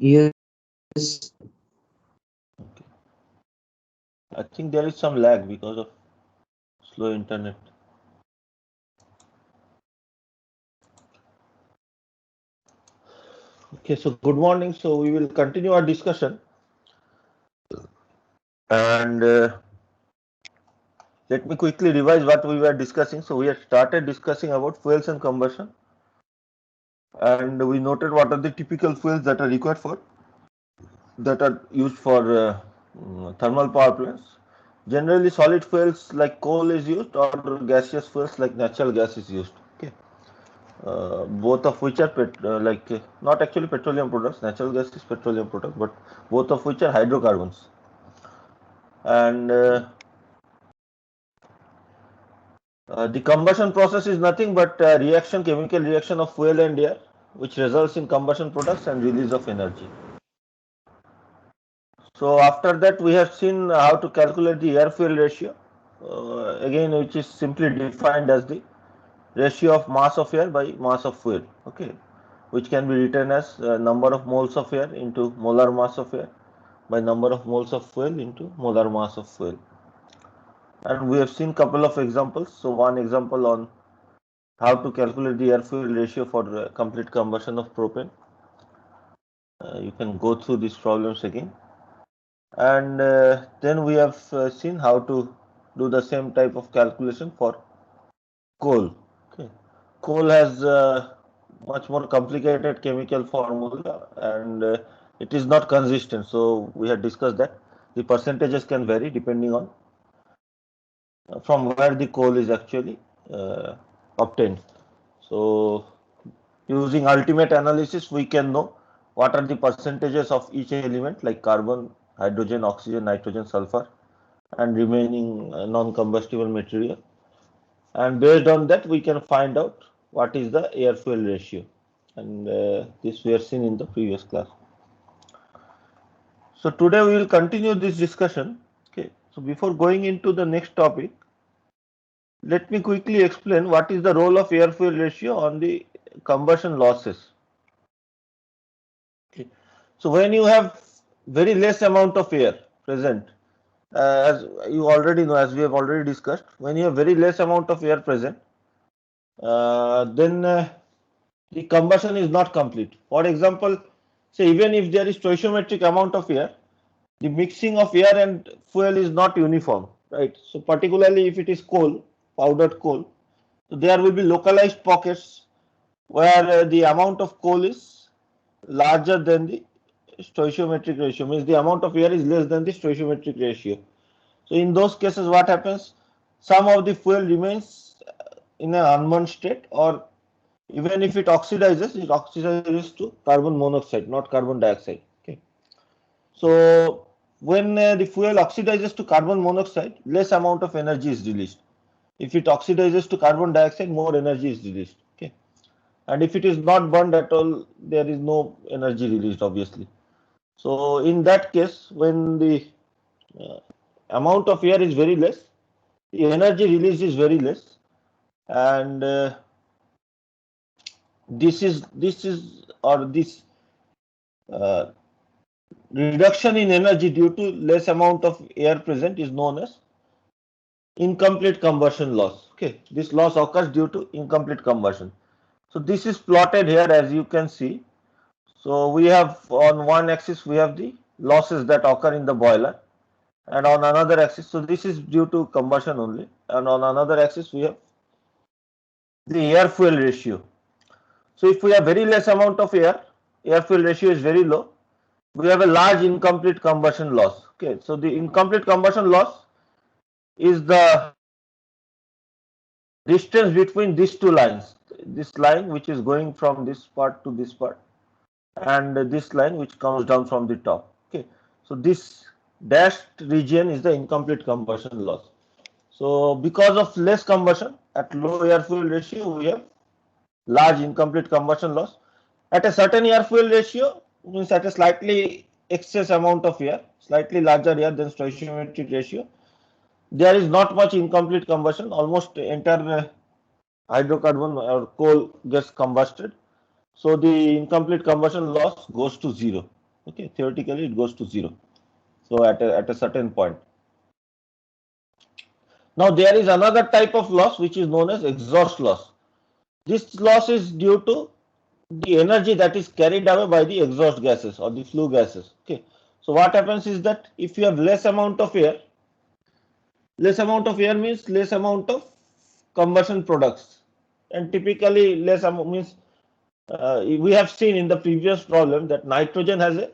Yes. Okay. I think there is some lag because of slow internet. Okay, so good morning. So we will continue our discussion, and let me quickly revise what we were discussing. So we had started discussing about fuels and combustion, and we noted what are the typical fuels that are required for that are used for thermal power plants. Generally, solid fuels like coal is used, or gaseous fuels like natural gas is used. Okay, both of which are not actually petroleum products. Natural gas is petroleum product, but both of which are hydrocarbons. And the combustion process is nothing but chemical reaction of fuel and air, which results in combustion products and release of energy. So after that, we have seen how to calculate the air-fuel ratio, again, which is simply defined as the ratio of mass of air by mass of fuel. Okay, which can be written as number of moles of air into molar mass of air by number of moles of fuel into molar mass of fuel. And we have seen couple of examples. So one example on how to calculate the air-fuel ratio for complete combustion of propane. You can go through these problems again. And then we have seen how to do the same type of calculation for coal. Okay. Coal has much more complicated chemical formula, and it is not consistent. So we had discussed that the percentages can vary depending on from where the coal is actually obtained. So using ultimate analysis, we can know what are the percentages of each element like carbon, hydrogen, oxygen, nitrogen, sulfur, and remaining non-combustible material. And based on that, we can find out what is the air-fuel ratio. And this we have seen in the previous class. So today we will continue this discussion. Okay. So before going into the next topic, let me quickly explain what is the role of air-fuel ratio on the combustion losses. Okay. So when you have very less amount of air present, as you already know, as we have already discussed, when you have very less amount of air present, then the combustion is not complete. For example, say even if there is stoichiometric amount of air, the mixing of air and fuel is not uniform, right? So particularly if it is coal, powdered coal, so there will be localized pockets where the amount of coal is larger than the stoichiometric ratio, means the amount of air is less than the stoichiometric ratio. So in those cases, what happens? Some of the fuel remains in an unburned state, or even if it oxidizes to carbon monoxide, not carbon dioxide. Okay. So when the fuel oxidizes to carbon monoxide, less amount of energy is released. If it oxidizes to carbon dioxide, more energy is released. Okay. And if it is not burned at all, there is no energy released, obviously. So in that case, when the uh, amount of air is very less, the energy release is very less, and this uh, reduction in energy due to less amount of air present is known as incomplete combustion loss. Okay, this loss occurs due to incomplete combustion. So this is plotted here, as you can see. So we have on one axis we have the losses that occur in the boiler, and on another axis, so this is due to combustion only, and on another axis we have the air fuel ratio. So if we have very less amount of air fuel ratio is very low, we have a large incomplete combustion loss. Okay, so the incomplete combustion loss is the distance between these two lines. This line which is going from this part to this part, and this line which comes down from the top. Okay, so this dashed region is the incomplete combustion loss. So because of less combustion at low air fuel ratio, we have large incomplete combustion loss. At a certain air fuel ratio, means at a slightly excess amount of air, slightly larger air than stoichiometric ratio, there is not much incomplete combustion. Almost entire hydrocarbon or coal gets combusted. So the incomplete combustion loss goes to zero. Okay, theoretically it goes to 0. So at a certain point. Now there is another type of loss which is known as exhaust loss. This loss is due to the energy that is carried away by the exhaust gases or the flue gases. Okay. So what happens is that if you have less amount of air means less amount of combustion products, and typically less amount means we have seen in the previous problem that nitrogen has a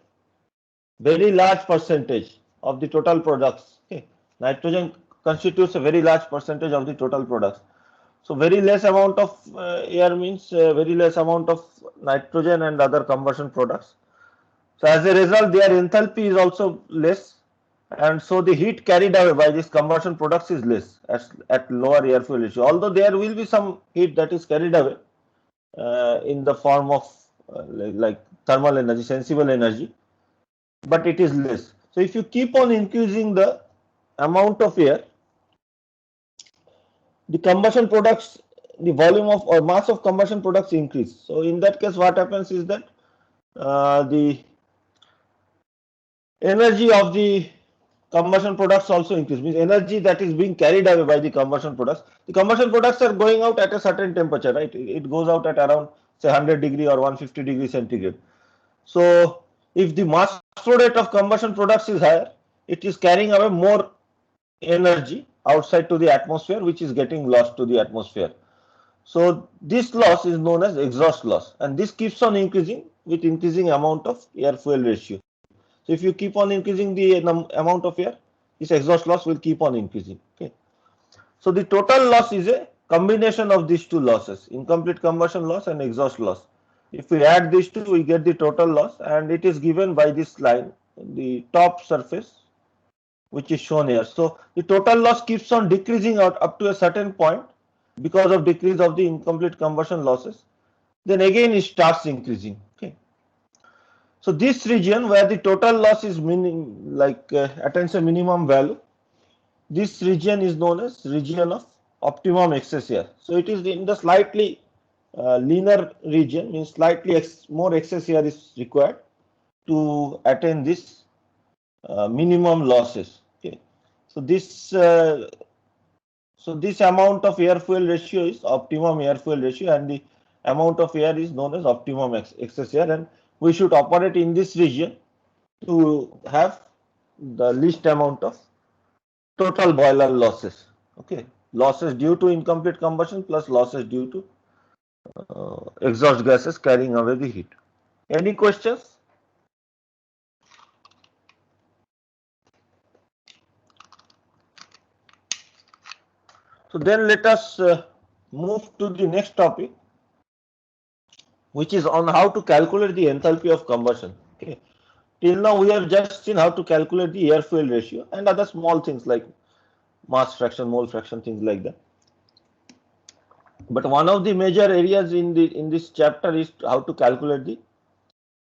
very large percentage of the total products. Okay. Nitrogen constitutes a very large percentage of the total products. So very less amount of air means very less amount of nitrogen and other combustion products. So as a result, their enthalpy is also less, and so the heat carried away by these combustion products is less at lower air fuel ratio. Although there will be some heat that is carried away in the form of like thermal energy, sensible energy, but it is less. So if you keep on increasing the amount of air, the combustion products, the volume of or mass of combustion products increase. So in that case, what happens is that the energy of the combustion products also increase, means energy that is being carried away by the combustion products. The combustion products are going out at a certain temperature, right? It goes out at around say 100 degree or 150 degree centigrade. So if the mass flow rate of combustion products is higher, it is carrying away more energy outside to the atmosphere, which is getting lost to the atmosphere. So this loss is known as exhaust loss, and this keeps on increasing with increasing amount of air fuel ratio. So if you keep on increasing the amount of air, this exhaust loss will keep on increasing. Okay. So the total loss is a combination of these two losses, incomplete combustion loss and exhaust loss. If we add these two, we get the total loss, and it is given by this line, the top surface, which is shown here. So the total loss keeps on decreasing out up to a certain point because of decrease of the incomplete combustion losses. Then again it starts increasing. Okay. So this region where the total loss is attains a minimum value, this region is known as region of optimum excess air. So it is in the slightly leaner region, means slightly more excess air is required to attain this minimum losses. Okay. So this amount of air fuel ratio is optimum air fuel ratio, and the amount of air is known as optimum excess air, and we should operate in this region to have the least amount of total boiler losses. Okay, losses due to incomplete combustion plus losses due to exhaust gases carrying away the heat. Any questions? So then let us move to the next topic, which is on how to calculate the enthalpy of combustion. Okay. Till now we have just seen how to calculate the air fuel ratio and other small things like mass fraction, mole fraction, things like that. But one of the major areas in this chapter is how to calculate the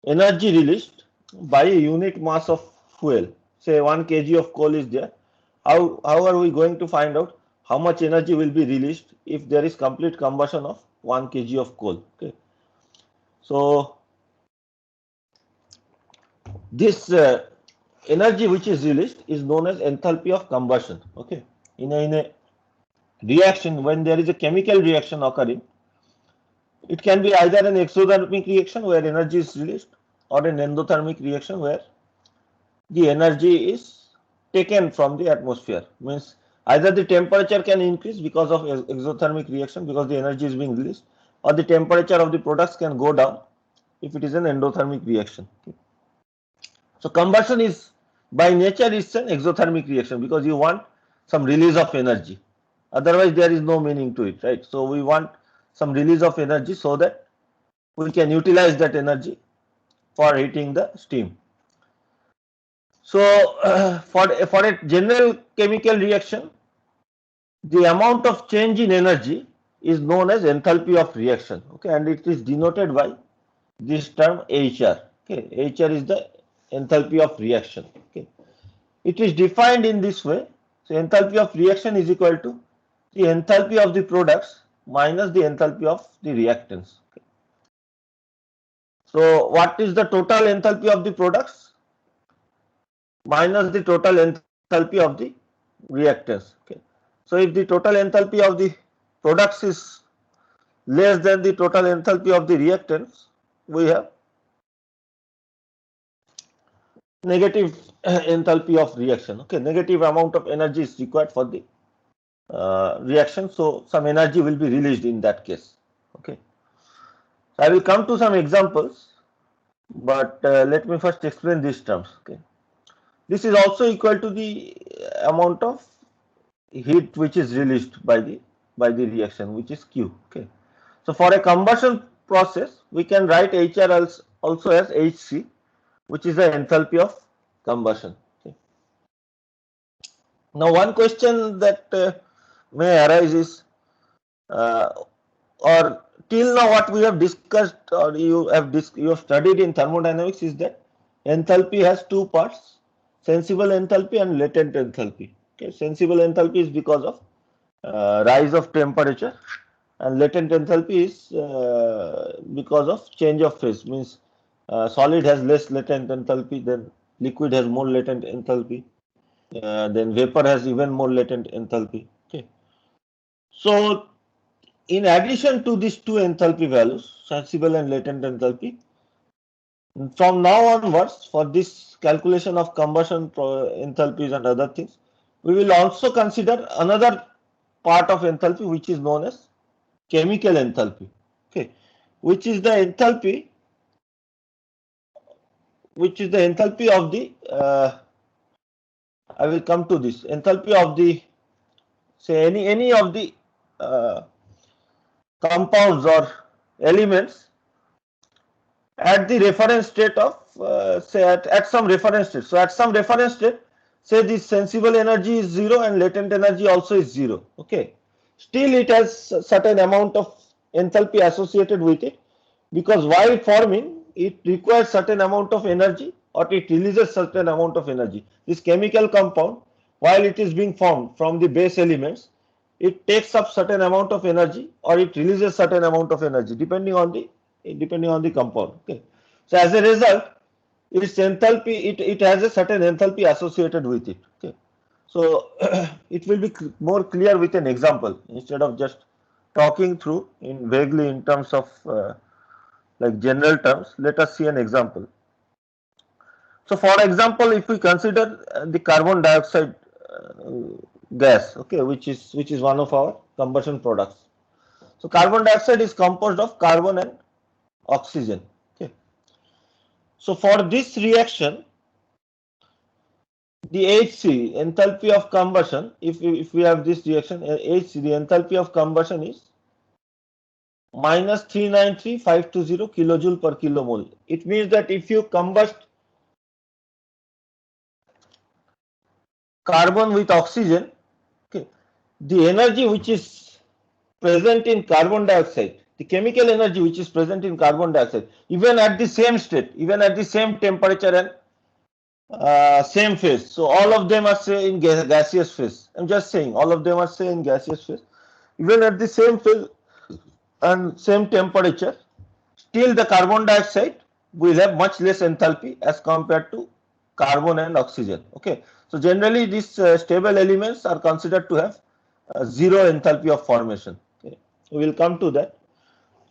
energy released by a unit mass of fuel. Say 1 kg of coal is there. How are we going to find out how much energy will be released if there is complete combustion of 1 kg of coal? Okay. So this energy which is released is known as enthalpy of combustion. Okay. In a reaction, when there is a chemical reaction occurring, it can be either an exothermic reaction where energy is released, or an endothermic reaction where the energy is taken from the atmosphere. Means either the temperature can increase because of exothermic reaction because the energy is being released, or the temperature of the products can go down if it is an endothermic reaction. Okay. So combustion is by nature is an exothermic reaction because you want some release of energy. Otherwise there is no meaning to it, right? So we want some release of energy so that we can utilize that energy for heating the steam. So for a general chemical reaction, the amount of change in energy is known as enthalpy of reaction. Okay, and it is denoted by this term HR. Okay, HR is the enthalpy of reaction. Okay, it is defined in this way. So enthalpy of reaction is equal to the enthalpy of the products minus the enthalpy of the reactants. Okay. So what is the total enthalpy of the products minus the total enthalpy of the reactants? Okay. So if the total enthalpy of the products is less than the total enthalpy of the reactants, we have negative enthalpy of reaction. Okay, negative amount of energy is required for the reaction, so some energy will be released in that case. Okay, so I will come to some examples, but let me first explain these terms. Okay, this is also equal to the amount of heat which is released by the reaction, which is Q. Okay, so for a combustion process, we can write HR also as HC, which is the enthalpy of combustion. Okay. Now, one question that may arise is, or till now what we have discussed or you have studied in thermodynamics is that enthalpy has two parts: sensible enthalpy and latent enthalpy. Okay, sensible enthalpy is because of rise of temperature, and latent enthalpy is because of change of phase. Means solid has less latent enthalpy, then liquid has more latent enthalpy, then vapor has even more latent enthalpy. Okay, so in addition to these two enthalpy values, sensible and latent enthalpy, from now onwards, for this calculation of combustion enthalpies and other things, we will also consider another part of enthalpy which is known as chemical enthalpy. Okay, which is the enthalpy of the I will come to this enthalpy of the, say, any of the compounds or elements at the reference state of say at some reference state. So at some reference state, say this sensible energy is 0 and latent energy also is 0. Okay, still it has a certain amount of enthalpy associated with it, because while forming it requires certain amount of energy or it releases certain amount of energy. This chemical compound, while it is being formed from the base elements, it takes up certain amount of energy or it releases certain amount of energy depending on the compound. Okay, so as a result, its enthalpy, it has a certain enthalpy associated with it. Okay, so it will be more clear with an example instead of just talking through in vaguely in terms of like general terms. Let us see an example. So for example, if we consider the carbon dioxide gas, okay, which is one of our combustion products. So carbon dioxide is composed of carbon and oxygen. Okay, so for this reaction, the HC, enthalpy of combustion, if we have this reaction HC, the enthalpy of combustion is minus 393,520 kilojoule per kilomole. It means that if you combust carbon with oxygen, okay, the energy which is present in carbon dioxide, the chemical energy which is present in carbon dioxide, even at the same state, even at the same temperature and same phase. So all of them are say in gaseous phase. I'm just saying all of them are say in gaseous phase. Even at the same phase and same temperature, still the carbon dioxide will have much less enthalpy as compared to carbon and oxygen. Okay, so generally these stable elements are considered to have zero enthalpy of formation. Okay, we will come to that.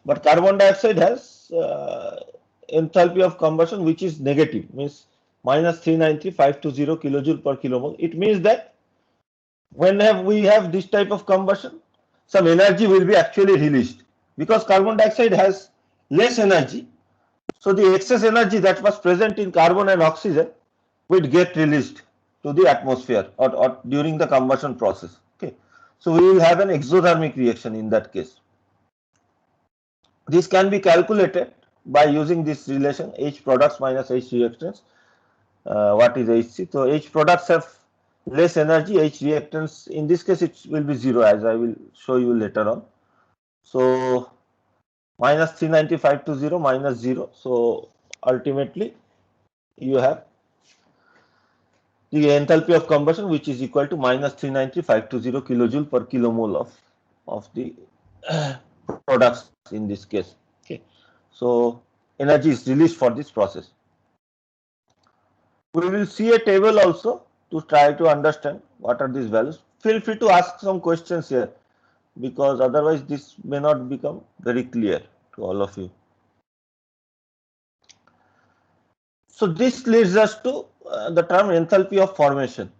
But carbon dioxide has enthalpy of combustion which is negative, means minus 393,520 kilojoule per kilomole. It means that when we have this type of combustion, some energy will be actually released, because carbon dioxide has less energy. So the excess energy that was present in carbon and oxygen would get released to the atmosphere or during the combustion process. Okay, so we will have an exothermic reaction in that case. This can be calculated by using this relation H products minus H reactants. What is HC? So H products have less energy, H reactants, in this case it will be 0, as I will show you later on. So minus 39520 minus 0. So ultimately you have the enthalpy of combustion which is equal to minus 39520 kilojoule per kilomole of the products in this case. Okay, so energy is released for this process. We will see a table also to try to understand what are these values. Feel free to ask some questions here, because otherwise this may not become very clear to all of you. So this leads us to the term enthalpy of formation.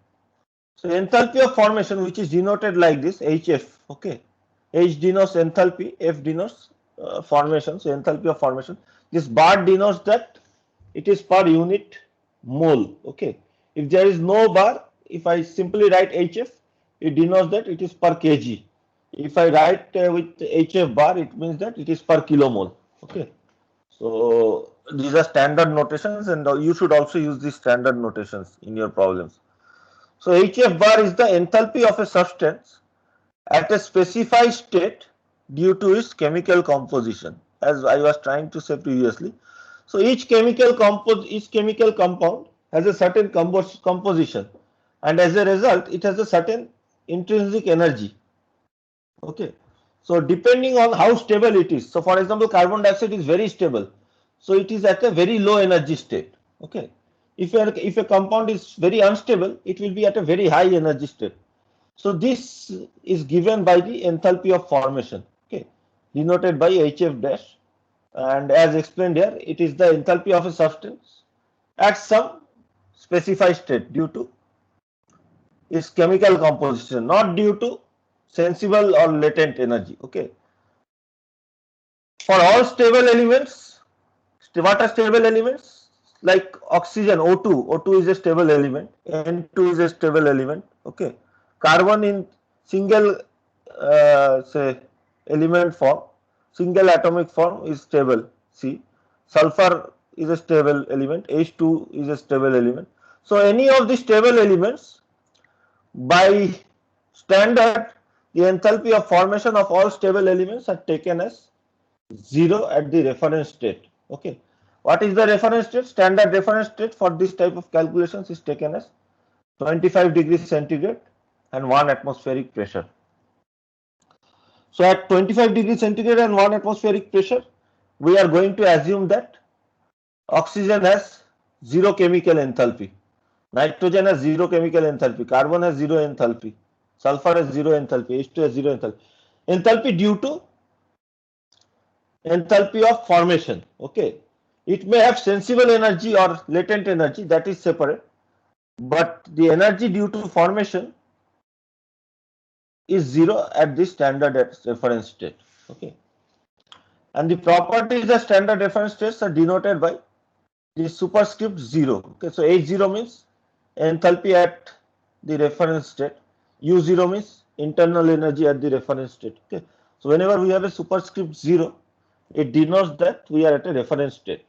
So enthalpy of formation, which is denoted like this, HF, okay. H denotes enthalpy, F denotes formation. So enthalpy of formation. This bar denotes that it is per unit mole, okay. If there is no bar, if I simply write HF, it denotes that it is per kg. If I write with HF bar, it means that it is per kilomole, okay. So these are standard notations, and you should also use these standard notations in your problems. So HF bar is the enthalpy of a substance at a specified state due to its chemical composition, as I was trying to say previously. So each chemical compound has a certain composition, and as a result it has a certain intrinsic energy, okay. So depending on how stable it is, so for example carbon dioxide is very stable, so it is at a very low energy state, okay. If a compound is very unstable, it will be at a very high energy state. So this is given by the enthalpy of formation, okay, denoted by HF dash, and as explained here, it is the enthalpy of a substance at some specified state due to its chemical composition, not due to sensible or latent energy, okay. For all stable elements, what are stable elements? Like oxygen, O2 is a stable element, N2 is a stable element, okay. Carbon in single say element form, single atomic form is stable, C. Sulfur is a stable element, H2 is a stable element. So any of the stable elements, by standard, the enthalpy of formation of all stable elements are taken as 0 at the reference state, okay. What is the reference state? Standard reference state for this type of calculations is taken as 25 degrees centigrade and 1 atmospheric pressure. So at 25 degrees centigrade and 1 atmospheric pressure, we are going to assume that oxygen has 0 chemical enthalpy, nitrogen has 0 chemical enthalpy, carbon has 0 enthalpy, sulfur has 0 enthalpy, H2 has 0 enthalpy. Enthalpy due to enthalpy of formation, okay. It may have sensible energy or latent energy, that is separate, but the energy due to formation is 0 at the standard reference state, okay. And the properties of standard reference states are denoted by the superscript 0, okay. So H0 means enthalpy at the reference state, U0 means internal energy at the reference state, okay. So whenever we have a superscript 0, it denotes that we are at a reference state.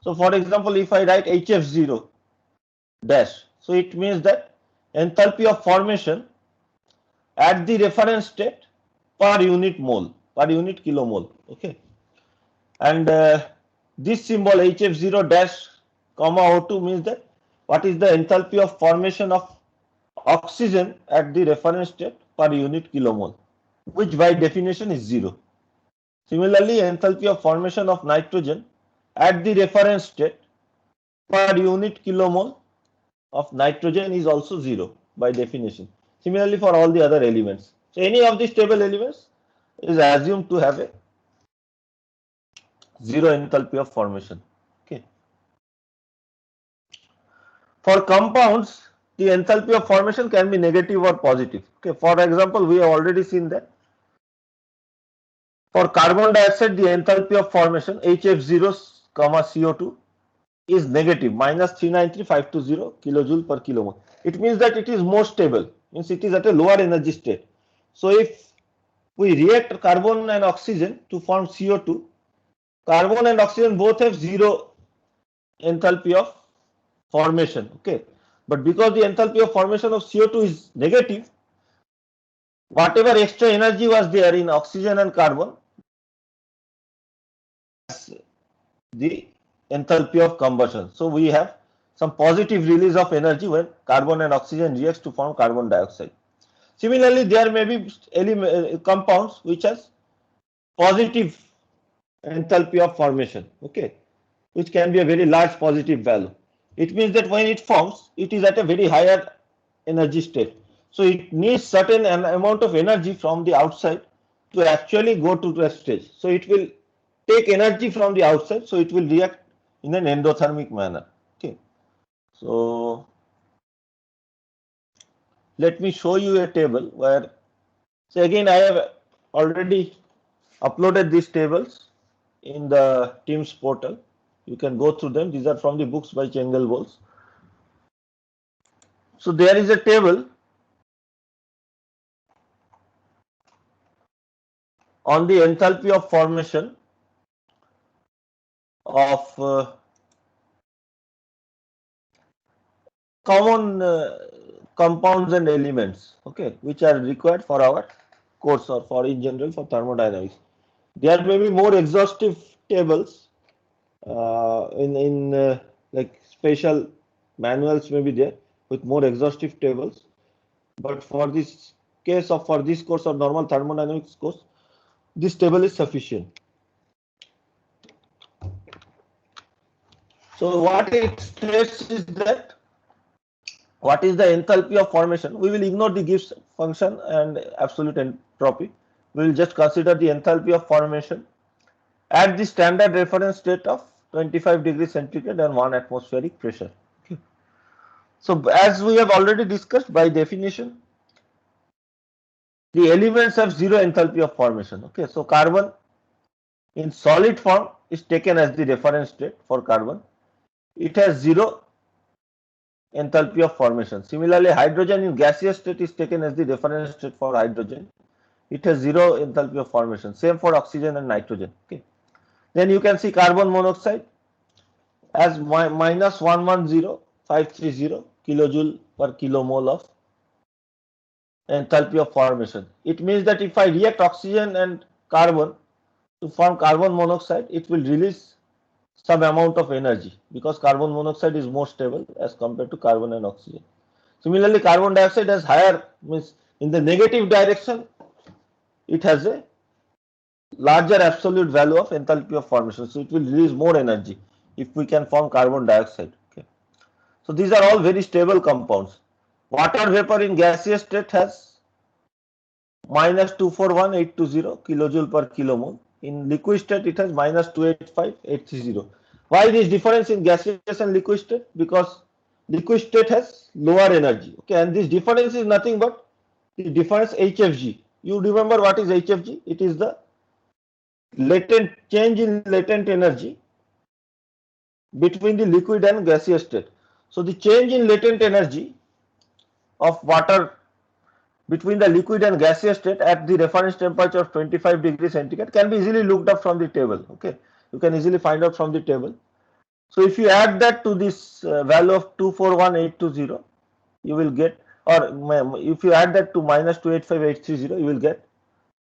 So for example, if I write HF0 dash, so it means that enthalpy of formation at the reference state per unit mole, per unit kilomole, okay. And this symbol HF0 dash comma O2 means that what is the enthalpy of formation of oxygen at the reference state per unit kilomole, which by definition is 0. Similarly, enthalpy of formation of nitrogen at the reference state per unit kilomole of nitrogen is also 0 by definition. Similarly for all the other elements. So any of the stable elements is assumed to have a 0 enthalpy of formation, okay. For compounds, the enthalpy of formation can be negative or positive, okay. For example, we have already seen that for carbon dioxide, the enthalpy of formation HF0, CO2 is negative, minus 393,520 kilojoule per kilomole. It means that it is more stable, means it is at a lower energy state. So if we react carbon and oxygen to form CO2, carbon and oxygen both have 0 enthalpy of formation, okay. But because the enthalpy of formation of CO2 is negative, whatever extra energy was there in oxygen and carbon, the enthalpy of combustion. So we have some positive release of energy when carbon and oxygen reacts to form carbon dioxide. Similarly, there may be compounds which has positive enthalpy of formation, okay. which can be a very large positive value. It means that when it forms, it is at a very higher energy state. So it needs certain amount of energy from the outside to actually go to the stage. So it will take energy from the outside, so it will react in an endothermic manner. Okay. So let me show you a table where, so again, I have already uploaded these tables in the Teams portal. You can go through them. These are from the books by Chengal-Bowles. So there is a table on the enthalpy of formation of common compounds and elements, okay, which are required for our course or for in general for thermodynamics. There may be more exhaustive tables in like special manuals may be there with more exhaustive tables, but for this case of for this course of normal thermodynamics course, this table is sufficient. So what it states is that what is the enthalpy of formation? We will ignore the Gibbs function and absolute entropy. We will just consider the enthalpy of formation at the standard reference state of 25 degrees centigrade and 1 atmospheric pressure. Okay. So as we have already discussed, by definition, the elements have zero enthalpy of formation. Okay, so carbon in solid form is taken as the reference state for carbon. It has zero enthalpy of formation. Similarly, hydrogen in gaseous state is taken as the reference state for hydrogen. It has zero enthalpy of formation. Same for oxygen and nitrogen. Okay. Then you can see carbon monoxide as minus 110,530 kilojoule per kilomole of enthalpy of formation. It means that if I react oxygen and carbon to form carbon monoxide, it will release some amount of energy because carbon monoxide is more stable as compared to carbon and oxygen. Similarly, carbon dioxide has higher, means in the negative direction, it has a larger absolute value of enthalpy of formation. So it will release more energy if we can form carbon dioxide. Okay. So these are all very stable compounds. Water vapor in gaseous state has minus 241820 kilojoule per kilomole. In liquid state, it has minus 285830. Why this difference in gaseous and liquid state? Because liquid state has lower energy. Okay, and this difference is nothing but the difference HFG. You remember what is HFG? It is the latent change in latent energy between the liquid and gaseous state. So the change in latent energy of water between the liquid and gaseous state at the reference temperature of 25 degrees centigrade can be easily looked up from the table. Okay, you can easily find out from the table. So if you add that to this value of 241820, you will get, or if you add that to minus 285830, you will get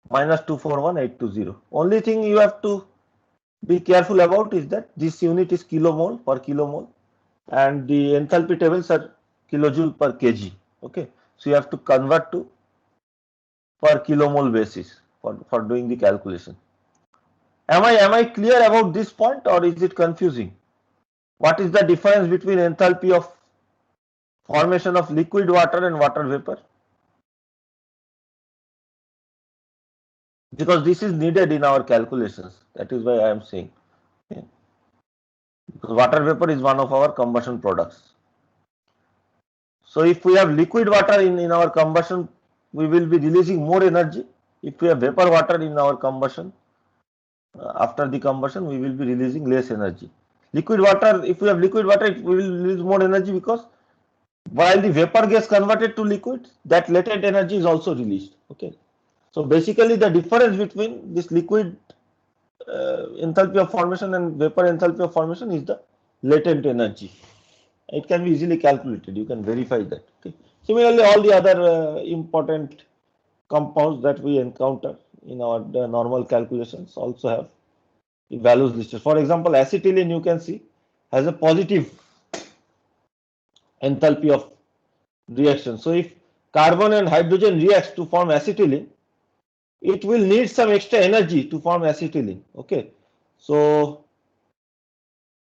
minus 241820. Only thing you have to be careful about is that this unit is kilomole per kilomole and the enthalpy tables are kilojoule per kg. Okay, so you have to convert to per kilomole basis for doing the calculation. Am I clear about this point or is it confusing? What is the difference between enthalpy of formation of liquid water and water vapor? Because this is needed in our calculations. That is why I am saying. Okay. Because water vapor is one of our combustion products. So if we have liquid water in our combustion, we will be releasing more energy. If we have vapor water in our combustion, after the combustion, we will be releasing less energy. Liquid water, if we have liquid water, we will release more energy because while the vapor gets converted to liquid, that latent energy is also released. Okay. So basically, the difference between this liquid enthalpy of formation and vapor enthalpy of formation is the latent energy. It can be easily calculated. You can verify that. Okay. Similarly, all the other important compounds that we encounter in our normal calculations also have the values listed. For example, acetylene, you can see, has a positive enthalpy of reaction. So if carbon and hydrogen reacts to form acetylene, it will need some extra energy to form acetylene. Okay. So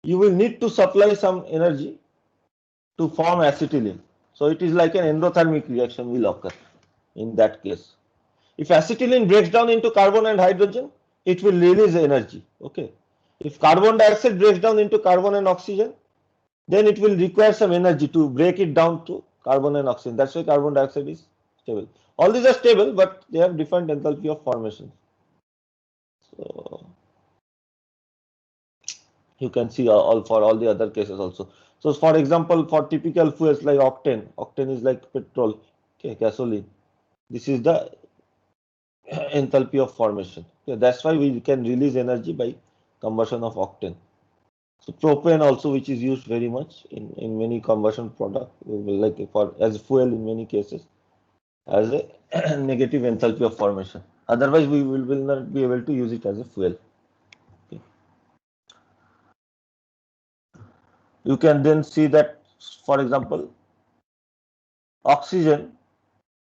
you will need to supply some energy to form acetylene. So it is like an endothermic reaction will occur in that case. If acetylene breaks down into carbon and hydrogen, it will release energy. Okay. If carbon dioxide breaks down into carbon and oxygen, then it will require some energy to break it down to carbon and oxygen. That's why carbon dioxide is stable. All these are stable, but they have different enthalpy of formation. So you can see all for all the other cases also. So for example, for typical fuels like octane is like petrol, okay, gasoline. This is the enthalpy of formation. Okay, that's why we can release energy by combustion of octane. So propane also, which is used very much in many combustion product, like for as fuel in many cases, as a negative enthalpy of formation. Otherwise, we will not be able to use it as a fuel. Okay. You can then see that, for example, oxygen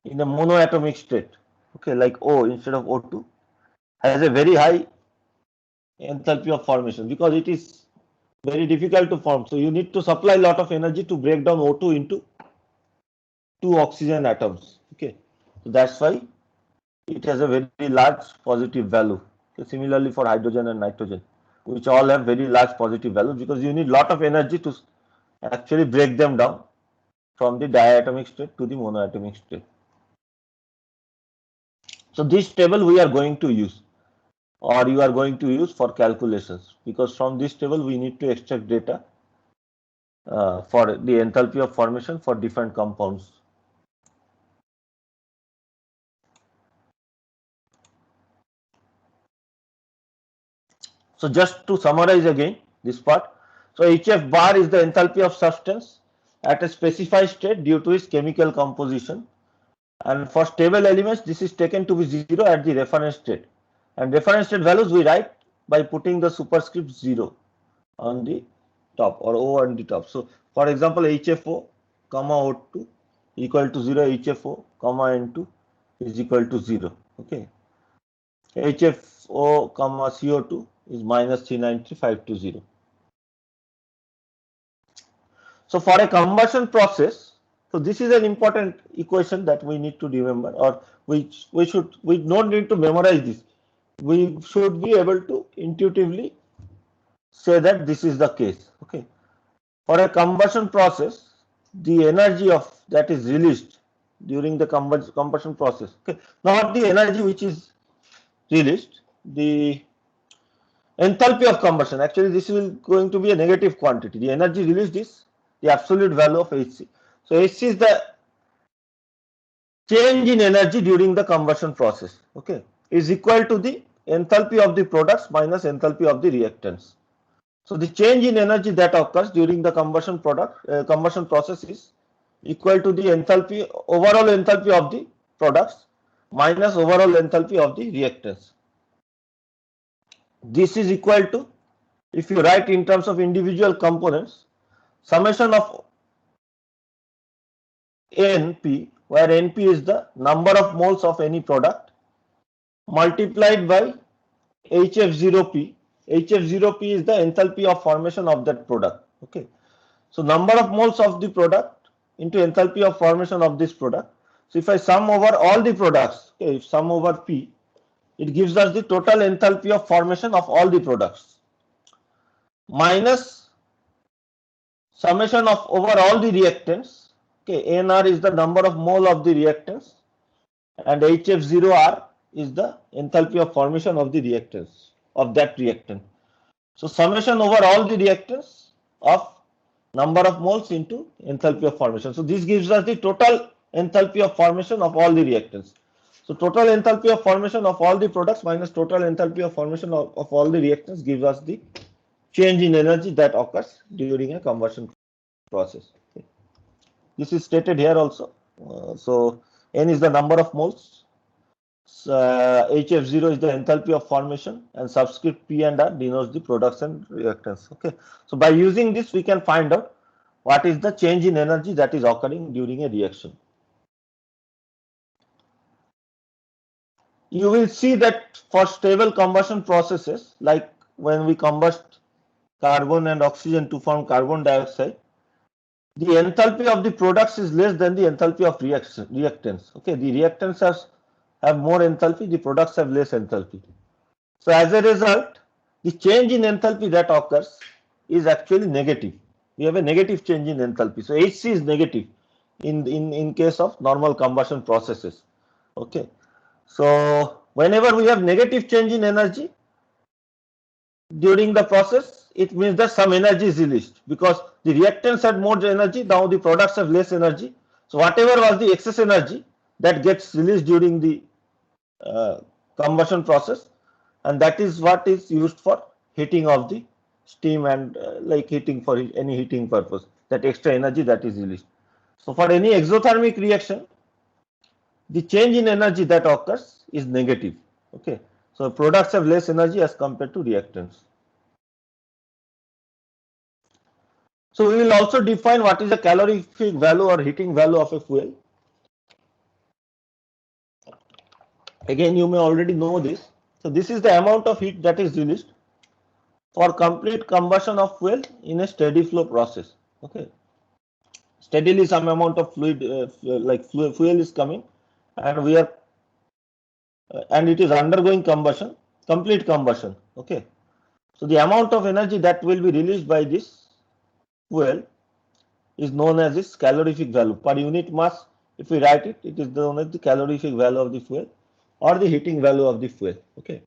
in a monoatomic state, okay, like O instead of O2, has a very high enthalpy of formation because it is very difficult to form. So you need to supply a lot of energy to break down O2 into two oxygen atoms. Okay, so that's why it has a very large positive value. Okay. Similarly for hydrogen and nitrogen, which all have very large positive values because you need lot of energy to actually break them down from the diatomic state to the monoatomic state. So this table we are going to use, or you are going to use for calculations, because from this table we need to extract data for the enthalpy of formation for different compounds. So just to summarize again this part, so HF bar is the enthalpy of substance at a specified state due to its chemical composition, and for stable elements this is taken to be 0 at the reference state, and reference state values we write by putting the superscript 0 on the top or O on the top. So for example, HFO comma O2 equal to 0, HFO comma N2 is equal to 0. Okay, HFO comma CO2 is minus 393,520. So for a combustion process, so this is an important equation that we need to remember, or we don't need to memorize this. We should be able to intuitively say that this is the case. Okay, for a combustion process, the energy of that is released during the combustion process. Okay, not the energy which is released, the enthalpy of combustion. Actually, this is going to be a negative quantity. The energy released is the absolute value of Hc. So Hc is the change in energy during the combustion process. Okay, is equal to the enthalpy of the products minus enthalpy of the reactants. So the change in energy that occurs during the combustion process is equal to the enthalpy, overall enthalpy of the products minus overall enthalpy of the reactants. This is equal to, if you write in terms of individual components, summation of Np, where Np is the number of moles of any product, multiplied by HF0P. HF0P is the enthalpy of formation of that product. Okay, so number of moles of the product into enthalpy of formation of this product. So if I sum over all the products, okay, if sum over P, it gives us the total enthalpy of formation of all the products minus summation of over all the reactants. Okay, NR is the number of mole of the reactants and HF0R is the enthalpy of formation of the reactants of that reactant. So summation over all the reactants of number of moles into enthalpy of formation. So this gives us the total enthalpy of formation of all the reactants. So total enthalpy of formation of all the products minus total enthalpy of formation of all the reactants gives us the change in energy that occurs during a combustion process. Okay. This is stated here also. So N is the number of moles, HF0 is the enthalpy of formation, and subscript P and R denotes the products and reactants. Okay, so by using this we can find out what is the change in energy that is occurring during a reaction. You will see that for stable combustion processes, like when we combust carbon and oxygen to form carbon dioxide, the enthalpy of the products is less than the enthalpy of reactants. Okay, the reactants have more enthalpy, the products have less enthalpy. So as a result, the change in enthalpy that occurs is actually negative. We have a negative change in enthalpy. So HC is negative in case of normal combustion processes. Okay. So whenever we have negative change in energy during the process, it means that some energy is released because the reactants had more energy, now the products have less energy. So whatever was the excess energy that gets released during the combustion process, and that is what is used for heating of the steam and like heating for any heating purpose, that extra energy that is released. So for any exothermic reaction, the change in energy that occurs is negative. Okay, so products have less energy as compared to reactants. So we will also define what is the calorific value or heating value of a fuel. Again, you may already know this. So this is the amount of heat that is released for complete combustion of fuel in a steady flow process. Okay, steadily some amount of fluid fuel is coming, and we are and it is undergoing combustion, complete combustion. Okay, so the amount of energy that will be released by this fuel is known as its calorific value per unit mass. If we write it, it is known as the calorific value of the fuel or the heating value of the fuel. Okay,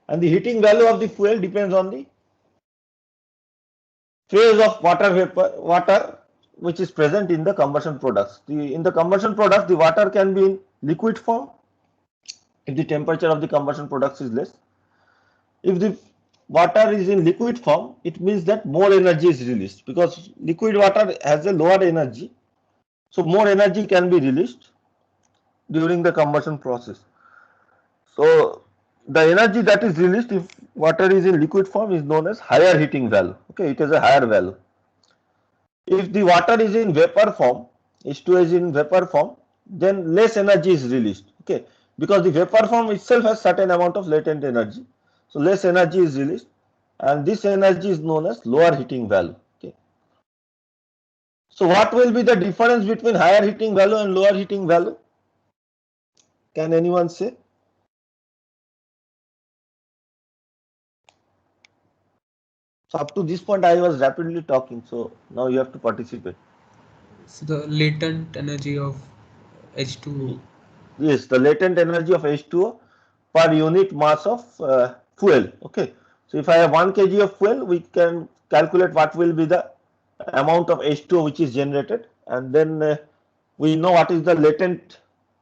and the heating value of the fuel depends on the phase of water which is present in the combustion products. In the combustion products, the water can be in liquid form if the temperature of the combustion products is less. If the water is in liquid form, it means that more energy is released because liquid water has a lower energy. So more energy can be released during the combustion process. So the energy that is released if water is in liquid form is known as higher heating value. Okay, it is a higher value. If the water is in vapor form, H2 is in vapor form, then less energy is released. Okay, because the vapor form itself has certain amount of latent energy. So less energy is released, and this energy is known as lower heating value. Okay. So what will be the difference between higher heating value and lower heating value? Can anyone say? So up to this point I was rapidly talking, so now you have to participate. So the latent energy of H2O. Yes, the latent energy of H2O per unit mass of fuel. Okay, so if I have 1 kg of fuel, we can calculate what will be the amount of H2O which is generated, and then we know what is the latent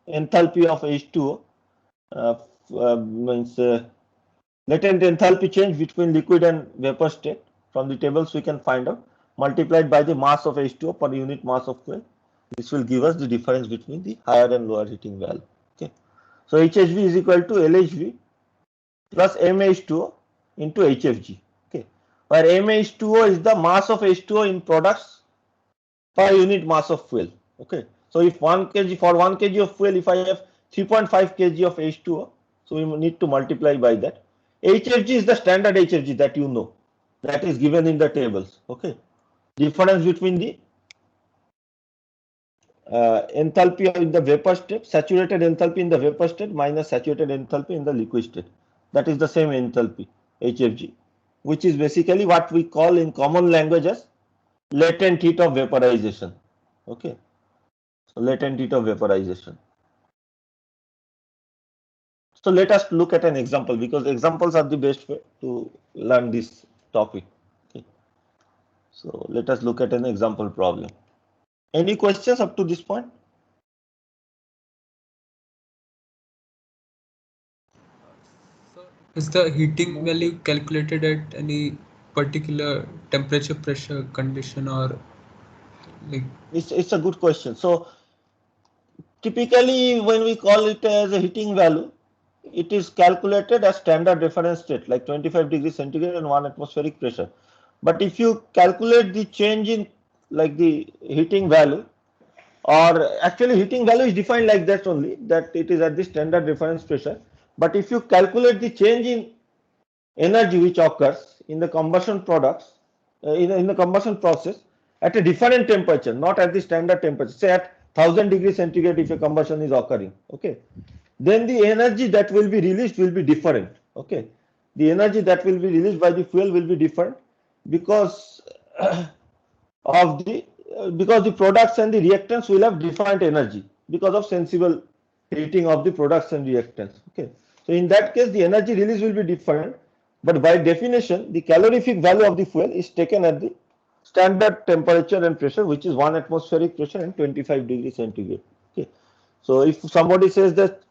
enthalpy of H2O. Means latent enthalpy change between liquid and vapor state. From the tables we can find out, multiplied by the mass of H2O per unit mass of fuel. This will give us the difference between the higher and lower heating value. Okay, so HHV is equal to LHV plus MH2O into HFG. Okay, where MH2O is the mass of H2O in products per unit mass of fuel. Okay, so if 1 kg for 1 kg of fuel, if I have 3.5 kg of H2O, so we need to multiply by that. HFG is the standard HFG that you know, that is given in the tables. Okay, difference between the enthalpy in the vapor state, saturated enthalpy in the vapor state minus saturated enthalpy in the liquid state. That is the same enthalpy, HFG, which is basically what we call in common language as latent heat of vaporization. Okay, so latent heat of vaporization. So let us look at an example because examples are the best way to learn this topic. Okay, so let us look at an example problem. Any questions up to this point? So is the heating value calculated at any particular temperature pressure condition, or like? It's a good question. So typically when we call it as a heating value, it is calculated as standard reference state like 25 degrees centigrade and 1 atmospheric pressure. But if you calculate the change in like the heating value, or actually heating value is defined like that only, that it is at the standard reference pressure. But if you calculate the change in energy which occurs in the combustion products, in the combustion process at a different temperature, not at the standard temperature, say at 1000 degrees centigrade if a combustion is occurring, okay, then the energy that will be released will be different, okay. The energy that will be released by the fuel will be different because of the because the products and the reactants will have different energy because of sensible heating of the products and reactants, okay. So in that case the energy release will be different, but by definition the calorific value of the fuel is taken at the standard temperature and pressure, which is 1 atmospheric pressure and 25 degrees centigrade, okay. So if somebody says that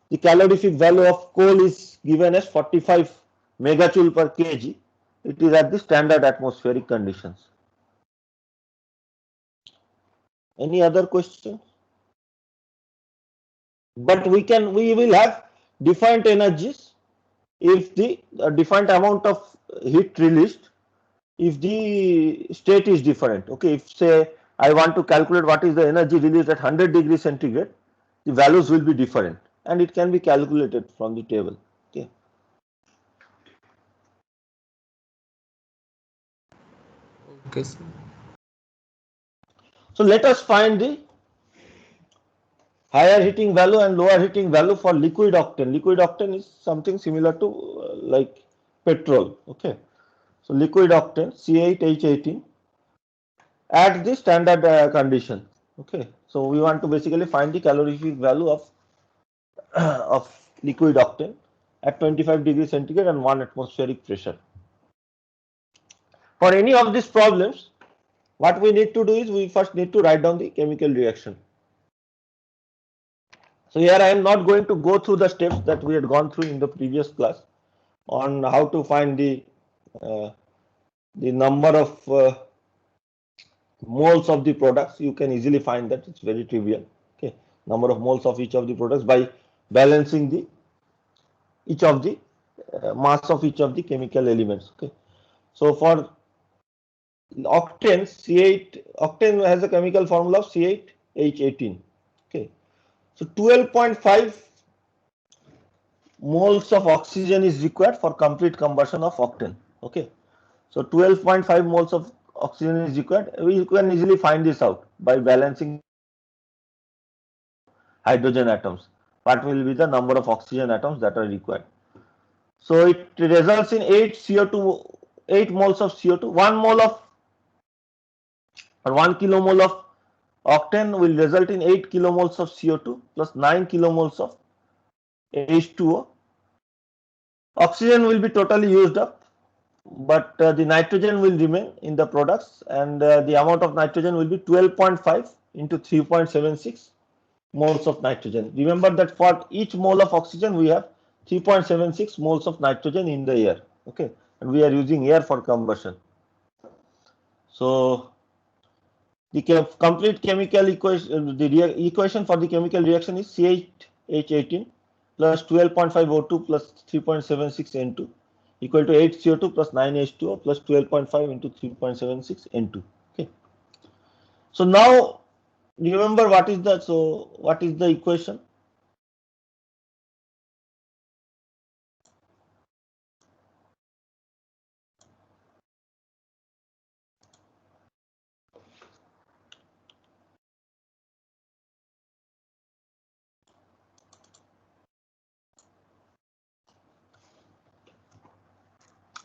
the calorific value of coal is given as 45 megajoule per kg, it is at the standard atmospheric conditions. Any other questions? But we will have defined energies if the defined amount of heat released if the state is different, okay. If say I want to calculate what is the energy released at 100 degrees centigrade, the values will be different and it can be calculated from the table, okay. Okay, sir. So let us find the higher heating value and lower heating value for liquid octane. Liquid octane is something similar to like petrol, okay. So liquid octane C8H18 at the standard condition, okay. So we want to basically find the calorific value of of liquid octane at 25 degrees centigrade and 1 atmospheric pressure. For any of these problems, what we need to do is we first need to write down the chemical reaction. So here I am not going to go through the steps that we had gone through in the previous class on how to find the number of moles of the products. You can easily find that, it's very trivial, okay. Number of moles of each of the products by balancing the each of the mass of each of the chemical elements, okay. So for octane, octane has a chemical formula of C8H18, okay. So 12.5 moles of oxygen is required for complete combustion of octane, okay. So 12.5 moles of oxygen is required. We can easily find this out by balancing hydrogen atoms. What will be the number of oxygen atoms that are required? So it results in 8 moles of CO2. 1 mole of or 1 kilomole of octane will result in 8 kilomoles of CO2 plus 9 kilomoles of H2O. Oxygen will be totally used up, but the nitrogen will remain in the products, and the amount of nitrogen will be 12.5 into 3.76 moles of nitrogen. Remember that for each mole of oxygen we have 3.76 moles of nitrogen in the air, okay, and we are using air for combustion. So the complete chemical equation, the equation for the chemical reaction is C8H18 plus 12.5 O2 plus 3.76 N2 equal to 8 CO2 plus 9 H2O plus 12.5 into 3.76 N2, okay. So now remember what is the equation?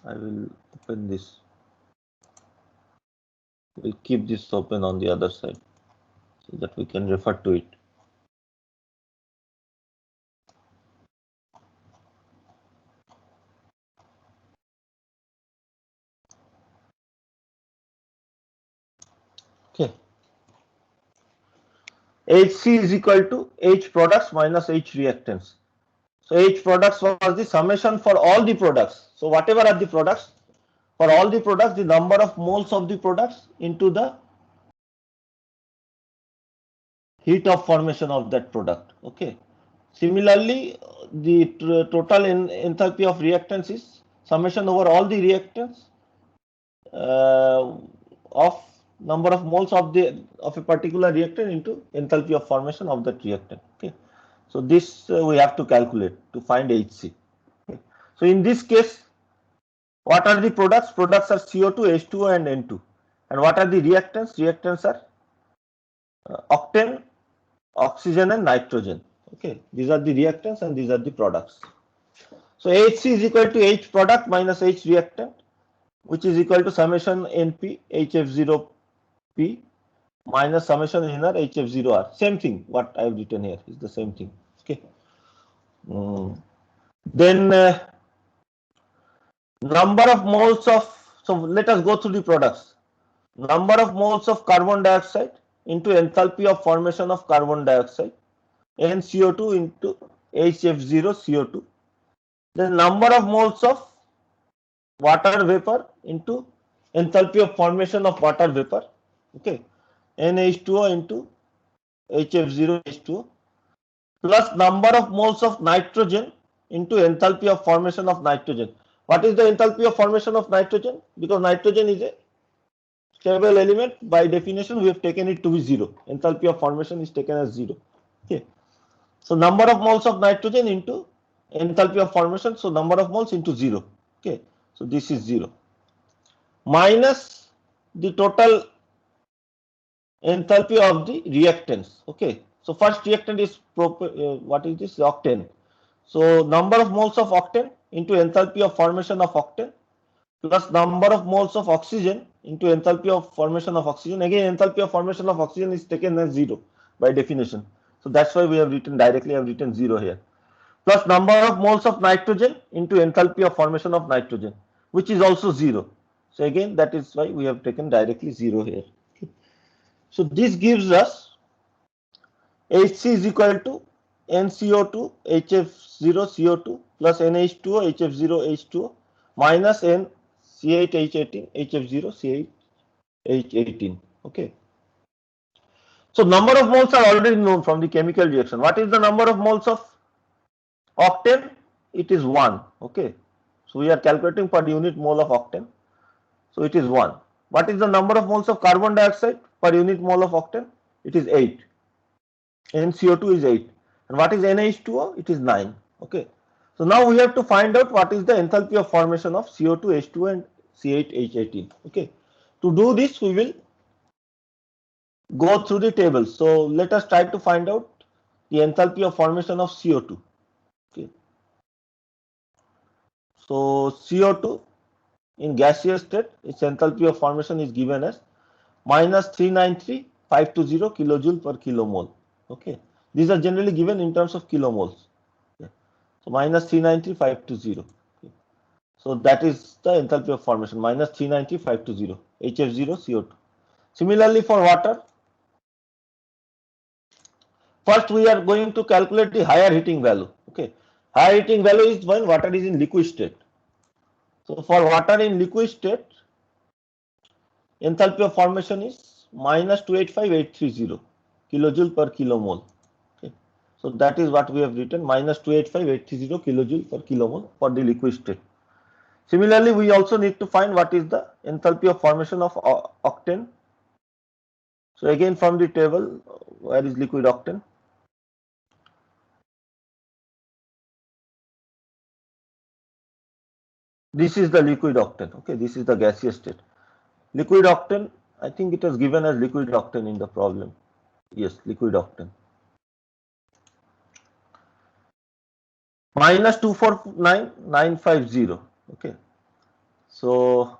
I will open this. We'll keep this open on the other side so that we can refer to it. Okay. HC is equal to H products minus H reactants. So H products was the summation for all the products. So whatever are the products, for all the products, the number of moles of the products into the heat of formation of that product, okay. Similarly, the total enthalpy of reactants is summation over all the reactants of number of moles of a particular reactant into enthalpy of formation of that reactant, okay. So this we have to calculate to find HC, okay. So in this case What are the products? Products are CO2, H2O and N2. And what are the reactants? Reactants are octane, oxygen and nitrogen. Okay, these are the reactants and these are the products. So HC is equal to H product minus H reactant, which is equal to summation NP HF0P minus summation inner HF0R. Same thing, what I have written here is the same thing. Okay. Then number of moles of, so let us go through the products. Number of moles of carbon dioxide into enthalpy of formation of carbon dioxide, NCO2 into HF0 CO2. The number of moles of water vapor into enthalpy of formation of water vapor, okay, NH2O into HF0 H2O, plus number of moles of nitrogen into enthalpy of formation of nitrogen. What is the enthalpy of formation of nitrogen? Because nitrogen is a stable element, by definition we have taken it to be 0. Enthalpy of formation is taken as 0. Okay. So number of moles of nitrogen into enthalpy of formation, so number of moles into 0. Okay. So this is 0. Minus the total enthalpy of the reactants. Okay. So first reactant is what is this? Octane. So number of moles of octane into enthalpy of formation of octane plus number of moles of oxygen into enthalpy of formation of oxygen. Again, enthalpy of formation of oxygen is taken as 0 by definition. So that's why we have written directly, I have written 0 here. Plus number of moles of nitrogen into enthalpy of formation of nitrogen, which is also 0. So again, that is why we have taken directly 0 here. Okay. So this gives us Hc is equal to NCO2 HF0 CO2 plus NH2O HF0 H2O minus NC8H18 HF0 CH18. Okay. So number of moles are already known from the chemical reaction. What is the number of moles of octane? It is 1. Okay. So we are calculating per unit mole of octane. So it is 1. What is the number of moles of carbon dioxide per unit mole of octane? It is 8. NCO2 is 8. And what is NH2O? It is 9. Okay. So now we have to find out what is the enthalpy of formation of CO2, H2O and C8H18. Okay. To do this, we will go through the tables. So let us try to find out the enthalpy of formation of CO2. Okay. So CO2 in gaseous state, its enthalpy of formation is given as minus 393,520 kilojoule per kilomole. Okay. These are generally given in terms of kilomoles. Okay. So minus 393,520. Okay. So that is the enthalpy of formation, minus 393,520 HF0 CO2. Similarly for water, first we are going to calculate the higher heating value. Okay. Higher heating value is when water is in liquid state. So for water in liquid state, enthalpy of formation is minus 285,830 kilojoule per kilomole. Okay. So that is what we have written, minus 285,830 kilojoule per kilomole for the liquid state. Similarly, we also need to find what is the enthalpy of formation of octane. So again from the table, where is liquid octane? This is the liquid octane. Okay, this is the gaseous state. Liquid octane, I think it was given as liquid octane in the problem. Yes, liquid octane. Minus 249,950. Okay. So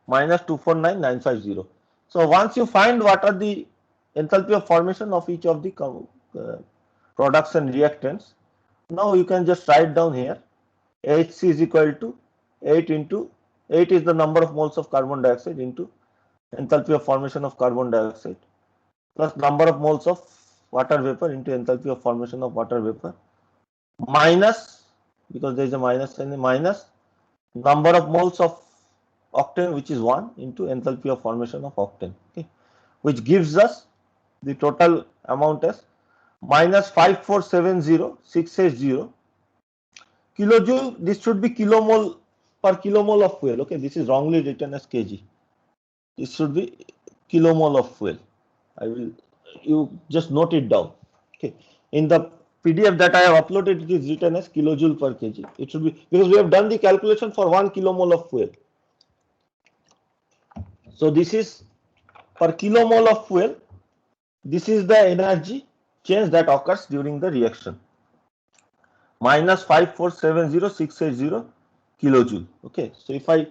minus 249,950. So once you find what are the enthalpy of formation of each of the products and reactants, now you can just write down here Hc is equal to 8 into 8 is the number of moles of carbon dioxide into enthalpy of formation of carbon dioxide plus number of moles of water vapor into enthalpy of formation of water vapor minus, because there is a minus sign, minus number of moles of octane, which is 1, into enthalpy of formation of octane, okay, which gives us the total amount as minus 5470680 kilojoule. This should be kilomole per kilomole of fuel. Okay, this is wrongly written as kg. This should be kilomole of fuel. I will, you just note it down. Okay, in the PDF that I have uploaded, it is written as kilojoule per kg. It should be, because we have done the calculation for 1 kilomole of fuel. So this is per kilomole of fuel. This is the energy change that occurs during the reaction. Minus 5470680 kilojoule. Okay, so if I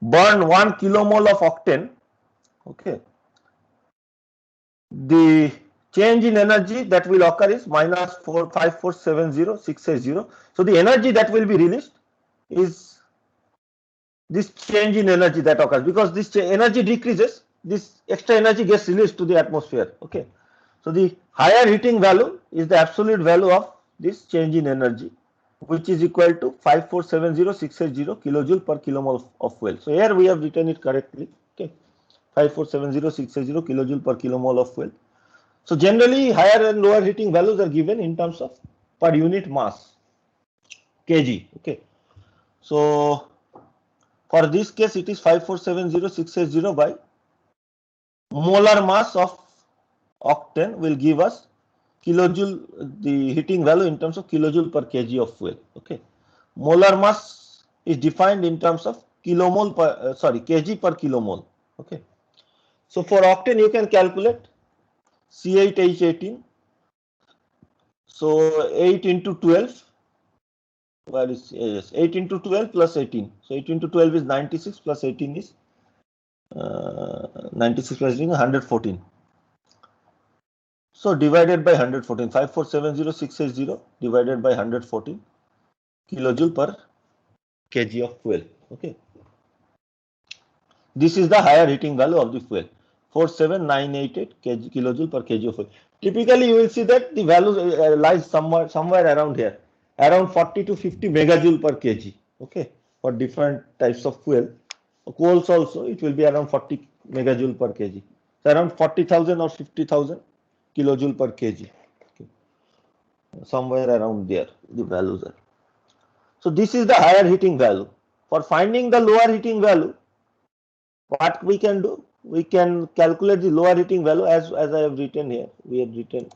burn 1 kilomole of octane, okay, the change in energy that will occur is minus 5470680. So the energy that will be released is this change in energy that occurs, because this energy decreases, this extra energy gets released to the atmosphere. Okay, so the higher heating value is the absolute value of this change in energy, which is equal to 5470680 kilojoule per kilomole of fuel. So here we have written it correctly. Okay, 5470680 kilojoule per kilomole of fuel. So generally higher and lower heating values are given in terms of per unit mass, kg. Okay, so for this case it is 5470680 by molar mass of octane will give us kilojoule, the heating value in terms of kilojoule per kg of fuel. Okay, molar mass is defined in terms of kilomole per kg per kilomole. Okay, so for octane you can calculate C8H18. So 8 into 12, where is, yes, 8 into 12 plus 18. So 8 into 12 is 96 plus 18 is 96 plus 18 114. So divided by 114, 5470680 divided by 114 kilojoule per kg of fuel. Okay, this is the higher heating value of the fuel, 47988 kilojoule per kg of fuel. Typically you will see that the value lies somewhere around here, around 40 to 50 megajoule per kg. Okay, for different types of fuel, coals also it will be around 40 megajoule per kg, so around 40,000 or 50,000 kilojoule per kg. Okay, somewhere around there the values are. So this is the higher heating value. For finding the lower heating value, what we can do, we can calculate the lower heating value as I have written here. We have written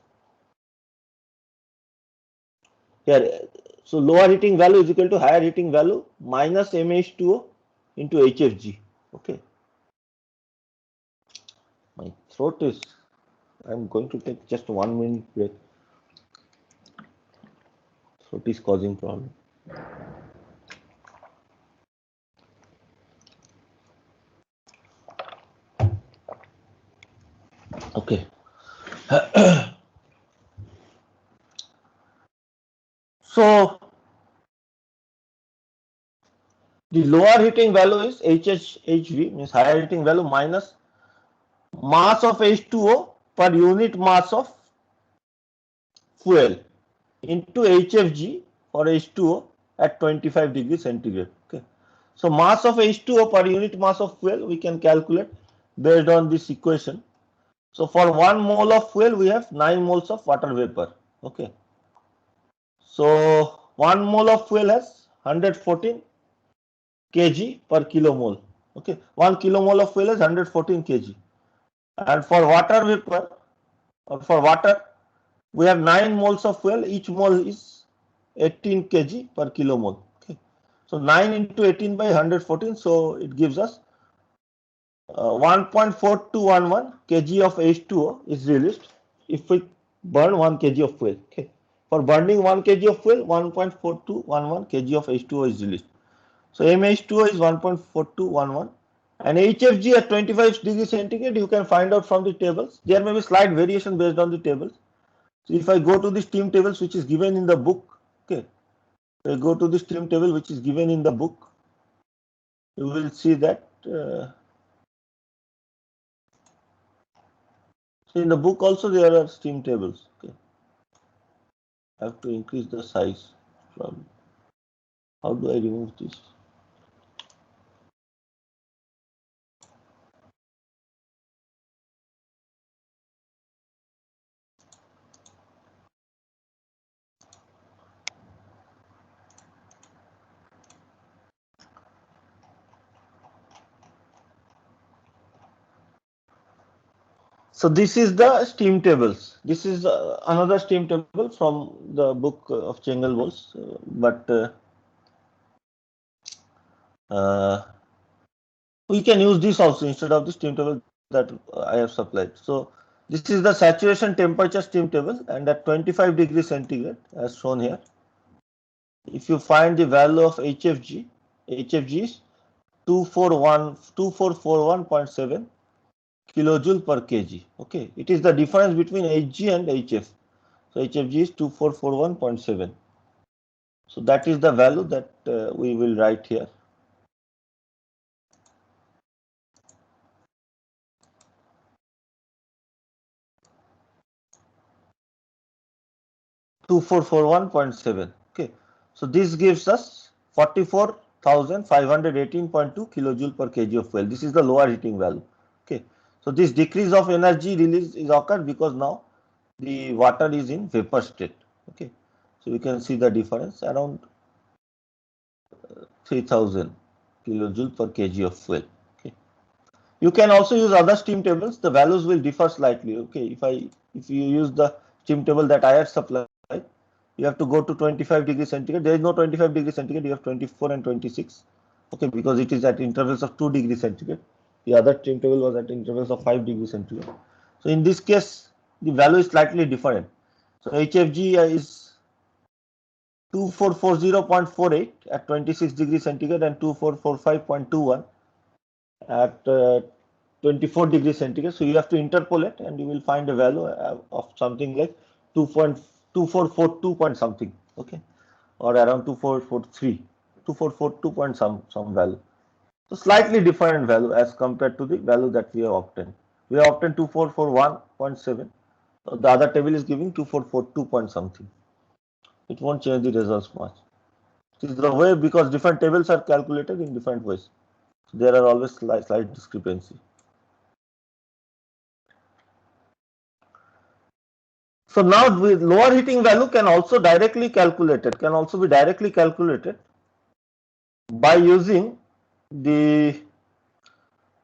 here. So lower heating value is equal to higher heating value minus MH2O into HFG. Okay, my throat is, I'm going to take just 1 minute break. Throat is causing problem. Okay. So the lower heating value is HHV, means higher heating value minus mass of H2O per unit mass of fuel into HFG for H2O at 25 degrees centigrade. Okay, so mass of H2O per unit mass of fuel we can calculate based on this equation. So for 1 mole of fuel we have 9 moles of water vapor. Okay, so 1 mole of fuel has 114 kg per kilomole. Okay, 1 kilomole of fuel is 114 kg, and for water vapor, or for water, we have 9 moles of fuel. Each mole is 18 kg per kilomole. Okay, so 9 into 18 by 114, so it gives us 1.4211 kg of H2O is released if we burn 1 kg of fuel. Okay, for burning 1 kg of fuel, 1.4211 kg of H2O is released. So MH2O is 1.4211, and HFG at 25 degrees centigrade you can find out from the tables. There may be slight variation based on the tables. So if I go to the steam tables which is given in the book, okay, I go to the steam table which is given in the book, you will see that in the book also there are steam tables. Okay, I have to increase the size from. How do I remove this? So this is the steam tables. This is another steam table from the book of Chengal-Bose, but We can use this also instead of the steam table that I have supplied. So this is the saturation temperature steam table, and at 25 degrees centigrade as shown here. If you find the value of HFG, HFG is 2441.7 kilojoule per kg. Okay, it is the difference between Hg and HF. So HFG is 2441.7. So that is the value that we will write here. (2441.7). Okay, so this gives us 44,518.2 kilojoule per kg of fuel. This is the lower heating value. Okay, so this decrease of energy release is occurred because now the water is in vapor state. Okay, so you can see the difference around 3,000 kilojoule per kg of fuel. Okay, you can also use other steam tables. The values will differ slightly. Okay, if you use the steam table that I had supplied, you have to go to 25 degrees centigrade. There is no 25 degrees centigrade. You have 24 and 26. Okay, because it is at intervals of 2 degrees centigrade. The other steam table was at intervals of 5 degrees centigrade. So in this case, the value is slightly different. So HFG is 2440.48 at 26 degrees centigrade and 2445.21 at 24 degrees centigrade. So you have to interpolate and you will find a value of something like 2.2442 point something. Okay, or around 2443, 2442 point some value. So slightly different value as compared to the value that we have obtained. We have obtained 2441.7. So the other table is giving 2442 point something. It won't change the results much. It is the way because different tables are calculated in different ways. So there are always slight discrepancy. So now with lower heating value can also be directly calculated by using the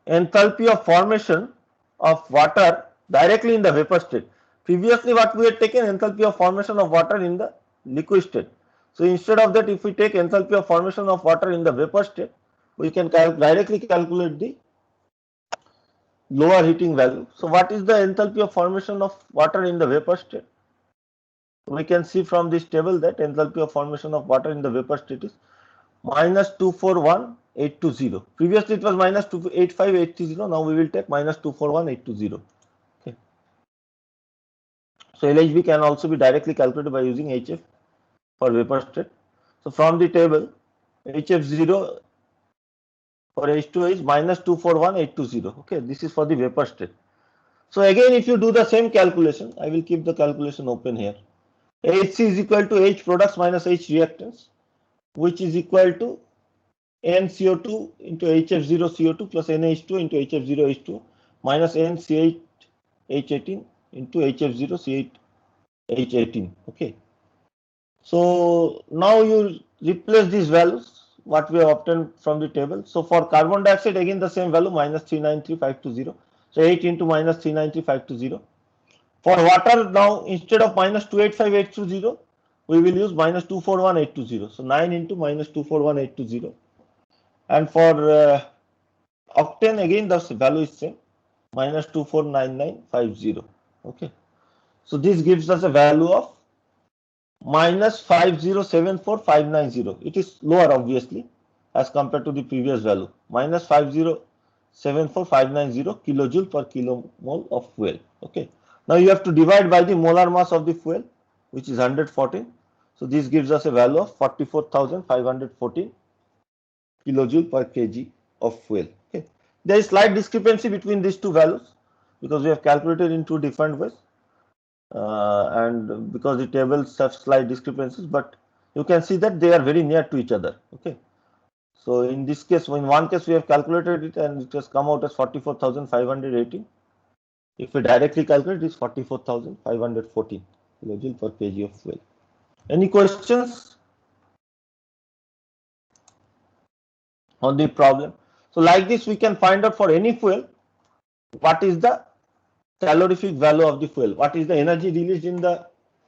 enthalpy of formation of water directly in the vapor state. Previously what we had taken enthalpy of formation of water in the liquid state. So instead of that, if we take enthalpy of formation of water in the vapor state, we can directly calculate the lower heating value. So what is the enthalpy of formation of water in the vapor state? We can see from this table that enthalpy of formation of water in the vapor state is minus 241,820. Previously it was minus 285,830. Now we will take minus 241,820. Okay. So LHV can also be directly calculated by using HF for vapor state. So from the table, HF0 for H2 is minus 241,820. Okay, this is for the vapor state. So again, if you do the same calculation, I will keep the calculation open here. HC is equal to H products minus H reactants, which is equal to NCO2 into HF0 CO2 plus NH2 into HF0 H2 minus NC8H18 into HF0 C8H18. Okay. So now you replace these values what we have obtained from the table. So for carbon dioxide again the same value minus 393,520. So 8 into minus 393,520. For water now instead of minus 285,820 we will use minus 241,820. So 9 into minus 241,820. And for octane again the value is same minus 249950. Okay, so this gives us a value of minus 5074,590. It is lower obviously as compared to the previous value, minus 5074,590 kilojoule per kilomole of fuel. Okay, now you have to divide by the molar mass of the fuel, which is 114. So this gives us a value of 44,514 kilojoule per kg of fuel. Okay, there is slight discrepancy between these two values because we have calculated in two different ways, and because the tables have slight discrepancies, but you can see that they are very near to each other. Okay, so in this case, in one case we have calculated it and it has come out as 44,518. If we directly calculate, it is 44,514 kilojoule per kg of fuel. Any questions on the problem? So like this we can find out for any fuel what is the calorific value of the fuel, what is the energy released in the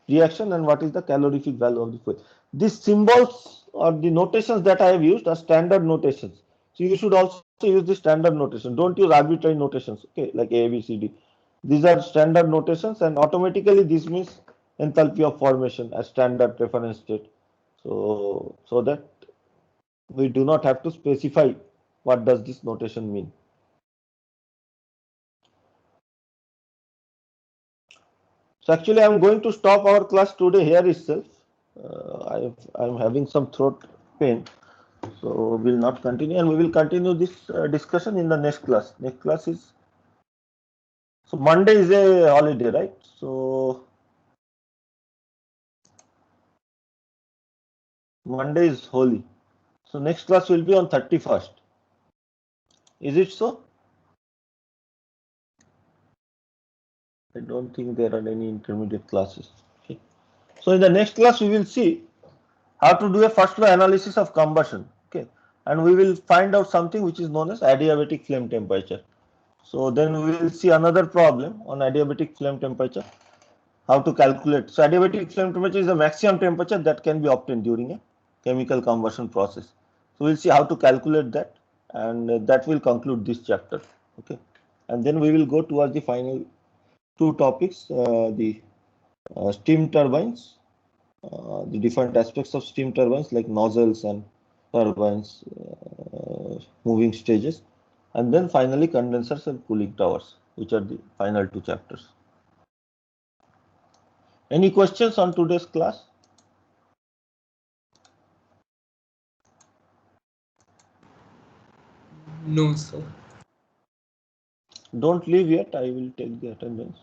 reaction, and what is the calorific value of the fuel. These symbols or the notations that I have used are standard notations, so you should also use the standard notation. Don't use arbitrary notations, okay, like A, B, C, D. These are standard notations, and automatically this means enthalpy of formation as standard reference state. So that we do not have to specify what does this notation mean. So actually I am going to stop our class today here itself. I am having some throat pain, so we will not continue, and we will continue this discussion in the next class. Next class is, so Monday is a holiday, right? So Monday is Holi. So next class will be on 31st. Is it so? I don't think there are any intermediate classes. Okay. So in the next class we will see how to do a first law analysis of combustion. Okay, and we will find out something which is known as adiabatic flame temperature. So then we will see another problem on adiabatic flame temperature, how to calculate. So adiabatic flame temperature is the maximum temperature that can be obtained during a chemical combustion process. So we'll see how to calculate that, and that will conclude this chapter. Okay, and then we will go towards the final two topics, the steam turbines, the different aspects of steam turbines like nozzles and turbines, moving stages, and then finally condensers and cooling towers, which are the final two chapters. Any questions on today's class? No, sir. Don't leave yet. I will take the attendance.